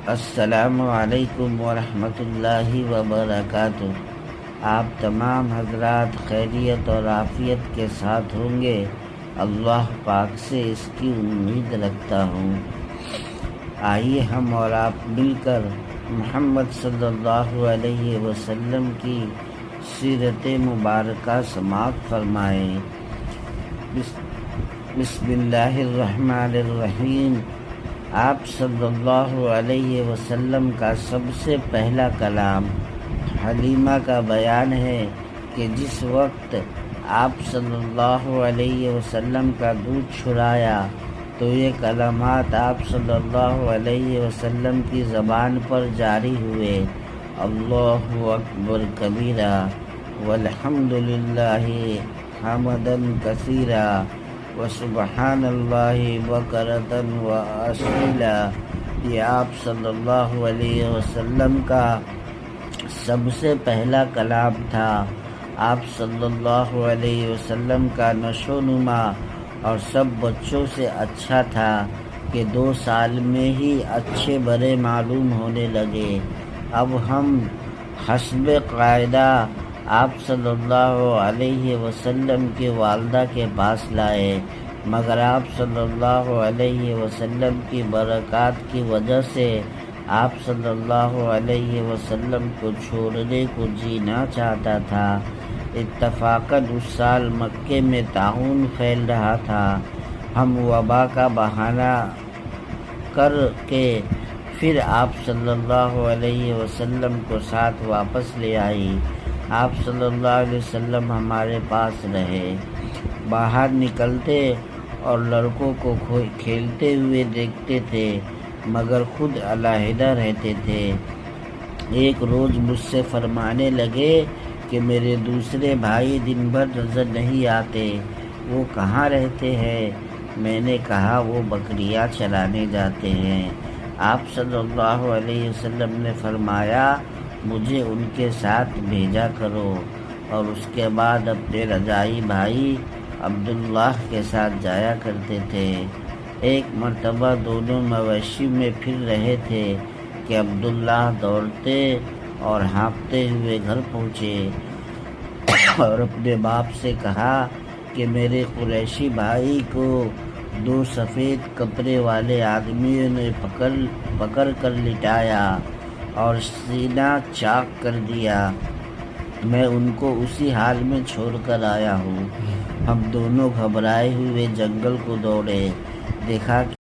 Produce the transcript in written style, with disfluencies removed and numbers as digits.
السلام علیکم ورحمۃ اللہ وبرکاتہ۔ آپ تمام حضرات خیریت اور عافیت کے ساتھ ہوں گے، اللہ پاک سے اس کی امید رکھتا ہوں۔ آئیے ہم اور آپ مل کر محمد صلی اللہ علیہ وسلم کی سیرت مبارکہ سماعت فرمائیں۔ بسم اللہ الرحمن الرحیم۔ آپ صلی اللہ علیہ وسلم کا سب سے پہلا کلام حلیمہ کا بیان ہے کہ جس وقت آپ صلی اللہ علیہ وسلم کا دودھ چھڑایا تو یہ کلمات آپ صلی اللہ علیہ وسلم کی زبان پر جاری ہوئے: اللہ اکبر کبیرہ والحمد للہ حمدا کثیرا وسبحان اللہ بکرۃ واصیلا۔ یہ آپ صلی اللہ علیہ وسلم کا سب سے پہلا کلام تھا۔ آپ صلی اللہ علیہ وسلم کا نشو و نما اور سب بچوں سے اچھا تھا کہ 2 سال میں ہی اچھے برے معلوم ہونے لگے۔ اب ہم حسب قاعدہ آپ صلی اللہ علیہ وسلم کی والدہ کے پاس لائے، مگر آپ صلی اللہ علیہ وسلم کی برکات کی وجہ سے آپ صلی اللہ علیہ وسلم کو چھوڑنے کو جی نہ چاہتا تھا۔ اتفاقاً اس سال مکے میں طاعون پھیل رہا تھا۔ ہم وبا کا بہانہ کر کے پھر آپ صلی اللہ علیہ وسلم کو ساتھ واپس لے آئی۔ آپ صلی اللہ علیہ وسلم ہمارے پاس رہے، باہر نکلتے اور لڑکوں کو کھیلتے ہوئے دیکھتے تھے، مگر خود علیحدہ رہتے تھے۔ ایک روز مجھ سے فرمانے لگے کہ میرے دوسرے بھائی دن بھر نظر نہیں آتے، وہ کہاں رہتے ہیں؟ میں نے کہا وہ بکریاں چرانے جاتے ہیں۔ آپ صلی اللہ علیہ وسلم نے فرمایا مجھے ان کے ساتھ بھیجا کرو، اور اس کے بعد اپنے رضاعی بھائی عبداللہ کے ساتھ جایا کرتے تھے۔ ایک مرتبہ دونوں مویشی میں پھر رہے تھے کہ عبداللہ دوڑتے اور ہانپتے ہوئے گھر پہنچے اور اپنے باپ سے کہا کہ میرے قریشی بھائی کو 2 سفید کپڑے والے آدمیوں نے پکڑ کر لٹایا اور سینہ چاک کر دیا، میں ان کو اسی حال میں چھوڑ کر آیا ہوں۔ ہم دونوں گھبرائے ہوئے جنگل کو دوڑے، دیکھا کہ